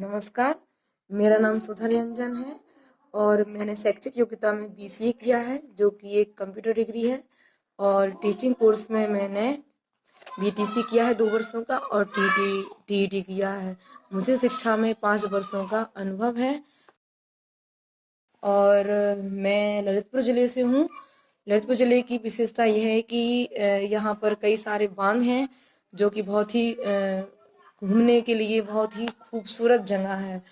नमस्कार, मेरा नाम सुधा निरंजन है और मैंने शैक्षिक योग्यता में बीसीए किया है जो कि एक कंप्यूटर डिग्री है। और टीचिंग कोर्स में मैंने बीटीसी किया है 2 वर्षों का और टीईटी किया है। मुझे शिक्षा में 5 वर्षों का अनुभव है और मैं ललितपुर ज़िले से हूँ। ललितपुर ज़िले की विशेषता यह है कि यहाँ पर कई सारे बांध हैं जो कि बहुत ही घूमने के लिए बहुत ही खूबसूरत जगह है।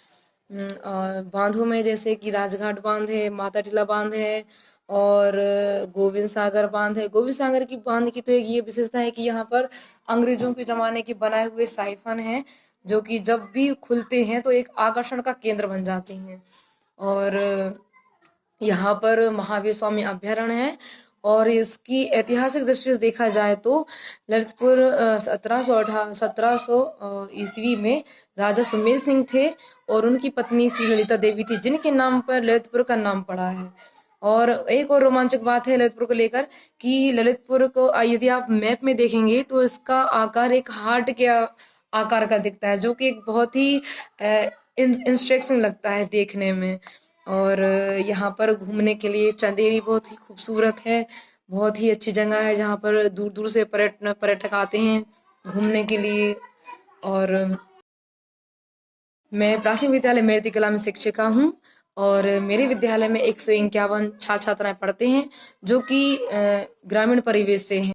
और बांधों में जैसे कि राजघाट बांध है, माता टीला बांध है और गोविंद सागर बांध है। गोविंद सागर की बांध की तो एक ये विशेषता है कि यहाँ पर अंग्रेजों के ज़माने के बनाए हुए साइफन हैं जो कि जब भी खुलते हैं तो एक आकर्षण का केंद्र बन जाते हैं। और यहाँ पर महावीर स्वामी अभ्यारण्य है और इसकी ऐतिहासिक दृष्टि से देखा जाए तो ललितपुर 1700 ईस्वी में राजा सुमेर सिंह थे और उनकी पत्नी श्री ललिता देवी थी जिनके नाम पर ललितपुर का नाम पड़ा है। और एक और रोमांचक बात है ललितपुर को लेकर कि ललितपुर को यदि आप मैप में देखेंगे तो इसका आकार एक हार्ट के आकार का दिखता है जो कि एक बहुत ही इंस्ट्रक्शन लगता है देखने में। और यहाँ पर घूमने के लिए चंदेरी बहुत ही खूबसूरत है, बहुत ही अच्छी जगह है जहाँ पर दूर दूर से पर्यटक आते हैं घूमने के लिए। और मैं प्राथमिक विद्यालय मेरती कला में शिक्षिका हूँ और मेरे विद्यालय में 151 छात्र छात्राएं पढ़ते हैं जो कि ग्रामीण परिवेश से हैं।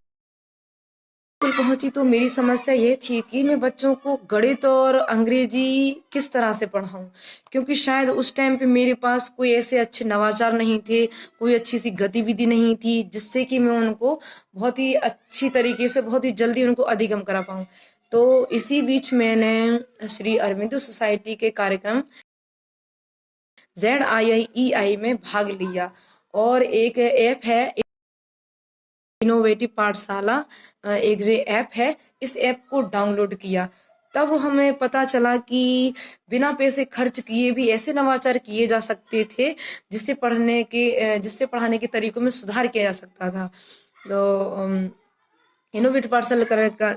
स्कूल पहुंची तो मेरी समस्या ये थी कि मैं बच्चों को गणित और अंग्रेजी किस तरह से पढ़ाऊं, क्योंकि शायद उस टाइम पे मेरे पास कोई ऐसे अच्छे नवाचार नहीं थे, कोई अच्छी सी गतिविधि नहीं थी जिससे कि मैं उनको बहुत ही अच्छी तरीके से बहुत ही जल्दी उनको अधिगम करा पाऊं। तो इसी बीच मैंने श्री अरविंदो सोसाइटी के कार्यक्रम ZIIEI में भाग लिया और एक ऐप है इनोवेटिव पाठशाला, एक जो ऐप है इस ऐप को डाउनलोड किया। तब हमें पता चला कि बिना पैसे खर्च किए भी ऐसे नवाचार किए जा सकते थे जिससे पढ़ाने के तरीकों में सुधार किया जा सकता था। तो इनोवेटिव पाठशाला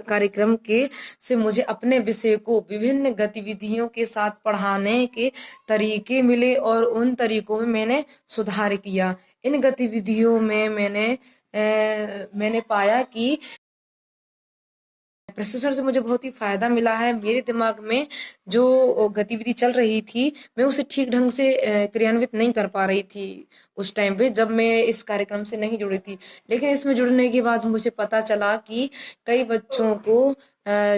कार्यक्रम के से मुझे अपने विषय को विभिन्न गतिविधियों के साथ पढ़ाने के तरीके मिले और उन तरीकों में मैंने सुधार किया। इन गतिविधियों में मैंने पाया कि प्रोसेसर से मुझे बहुत ही फ़ायदा मिला है। मेरे दिमाग में जो गतिविधि चल रही थी मैं उसे ठीक ढंग से क्रियान्वित नहीं कर पा रही थी उस टाइम पे जब मैं इस कार्यक्रम से नहीं जुड़ी थी। लेकिन इसमें जुड़ने के बाद मुझे पता चला कि कई बच्चों को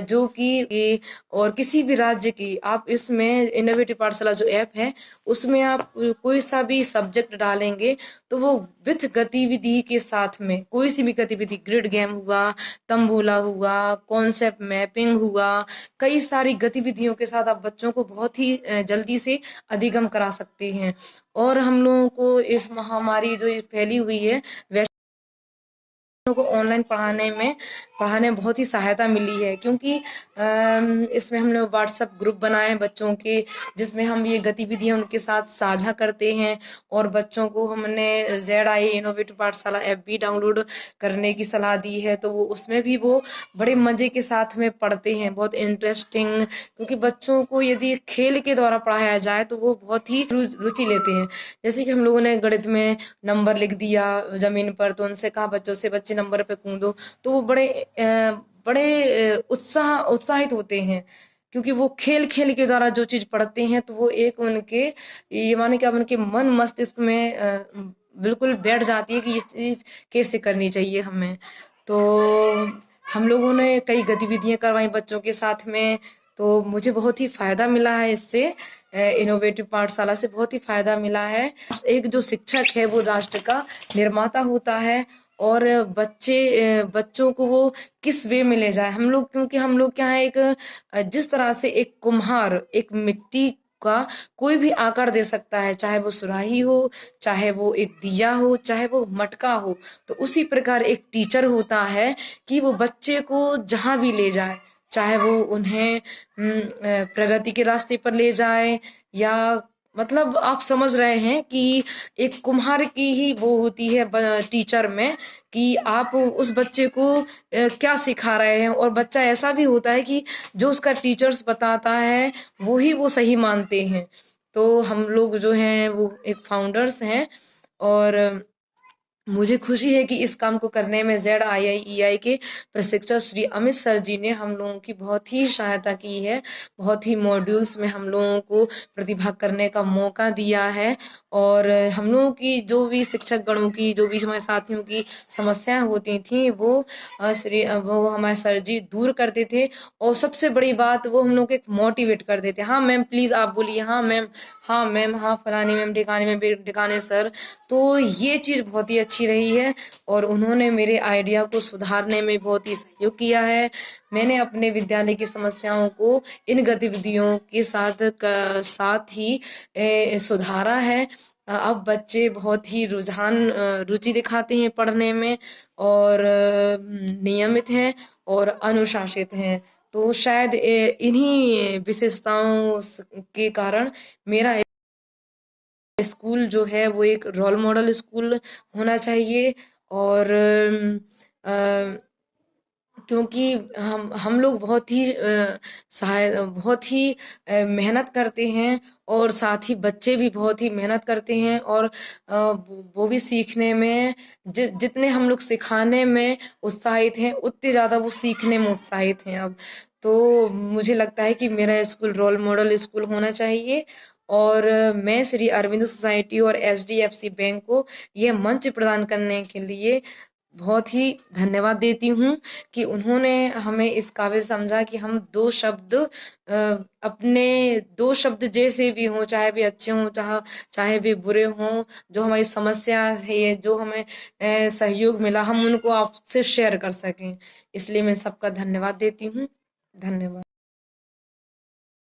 जो कि और किसी भी राज्य की आप इसमें इनोवेटिव पाठशाला जो ऐप है उसमें आप कोई सा भी सब्जेक्ट डालेंगे तो वो विथ गतिविधि के साथ में कोई सी भी गतिविधि, ग्रिड गेम हुआ, तंबोला हुआ, कॉन्सेप्ट मैपिंग हुआ, कई सारी गतिविधियों के साथ आप बच्चों को बहुत ही जल्दी से अधिगम करा सकते हैं। और हम लोगों को इस महामारी जो ये फैली हुई है को ऑनलाइन पढ़ाने में बहुत ही सहायता मिली है, क्योंकि इसमें हमने व्हाट्सएप ग्रुप बनाए हैं बच्चों के जिसमें हम ये गतिविधियां उनके साथ साझा करते हैं। और बच्चों को हमने ZI इनोवेटिव पाठशाला ऐप भी डाउनलोड करने की सलाह दी है, तो वो उसमें भी वो बड़े मजे के साथ में पढ़ते हैं, बहुत इंटरेस्टिंग। क्योंकि बच्चों को यदि खेल के द्वारा पढ़ाया जाए तो वो बहुत ही रुचि लेते हैं। जैसे कि हम लोगों ने गणित में नंबर लिख दिया जमीन पर तो उनसे कहा बच्चों से बच्चे नंबर पे कूदो, तो वो बड़े उत्साहित होते हैं, क्योंकि वो खेल खेल के द्वारा जो चीज पढ़ते हैं तो वो एक उनके ये माने कि अब उनके मन मस्तिष्क में बिल्कुल बैठ जाती है कि ये चीज कैसे करनी चाहिए हमें। तो हम लोगों ने कई गतिविधियां करवाई बच्चों के साथ में, तो मुझे बहुत ही फायदा मिला है इससे। इनोवेटिव पाठशाला से बहुत ही फायदा मिला है। एक जो शिक्षक है वो राष्ट्र का निर्माता होता है और बच्चों को वो किस वे में ले जाए। हम लोग क्योंकि हम लोग क्या है एक जिस तरह से एक कुम्हार एक मिट्टी का कोई भी आकार दे सकता है, चाहे वो सुराही हो, चाहे वो एक दिया हो, चाहे वो मटका हो, तो उसी प्रकार एक टीचर होता है कि वो बच्चे को जहां भी ले जाए, चाहे वो उन्हें प्रगति के रास्ते पर ले जाए या मतलब आप समझ रहे हैं कि एक कुम्हार की ही वो होती है टीचर में, कि आप उस बच्चे को क्या सिखा रहे हैं। और बच्चा ऐसा भी होता है कि जो उसका टीचर्स बताता है वो ही वो सही मानते हैं। तो हम लोग जो हैं वो एक फाउंडर्स हैं, और मुझे खुशी है कि इस काम को करने में ZIIEI के प्रशिक्षक श्री अमित सर जी ने हम लोगों की बहुत ही सहायता की है। बहुत ही मॉड्यूल्स में हम लोगों को प्रतिभाग करने का मौका दिया है, और हम लोगों की जो भी शिक्षक गणों की, जो भी हमारे साथियों की समस्याएं होती थी, वो हमारे सर जी दूर करते थे। और सबसे बड़ी बात, वो हम लोग को एक मोटिवेट कर देते, हाँ मैम प्लीज़ आप बोलिए, हाँ मैम, हाँ मैम, हाँ फलानी मैम, ढिकाने में ढिकाने सर। तो ये चीज़ बहुत ही अच्छी रही है, और उन्होंने मेरे आइडिया को सुधारने में बहुत ही सहयोग किया है। मैंने अपने विद्यालय की समस्याओं को इन गतिविधियों के साथ ही सुधारा है। अब बच्चे बहुत ही रुचि दिखाते हैं पढ़ने में, और नियमित हैं और अनुशासित हैं। तो शायद इन्हीं विशेषताओं के कारण मेरा स्कूल जो है वो एक रोल मॉडल स्कूल होना चाहिए। और क्योंकि हम लोग बहुत ही बहुत ही मेहनत करते हैं, और साथ ही बच्चे भी बहुत ही मेहनत करते हैं, और वो भी सीखने में जितने हम लोग सिखाने में उत्साहित हैं, उतने ज़्यादा वो सीखने में उत्साहित हैं अब। तो मुझे लगता है कि मेरा स्कूल रोल मॉडल स्कूल होना चाहिए। और मैं श्री अरविंद सोसाइटी और HDFC बैंक को यह मंच प्रदान करने के लिए बहुत ही धन्यवाद देती हूँ, कि उन्होंने हमें इस काबिल समझा कि हम अपने दो शब्द जैसे भी हों, चाहे वे अच्छे हों, चाहे वे बुरे हों, जो हमारी समस्या है, जो हमें सहयोग मिला, हम उनको आपसे शेयर कर सकें। इसलिए मैं सबका धन्यवाद देती हूँ। धन्यवाद।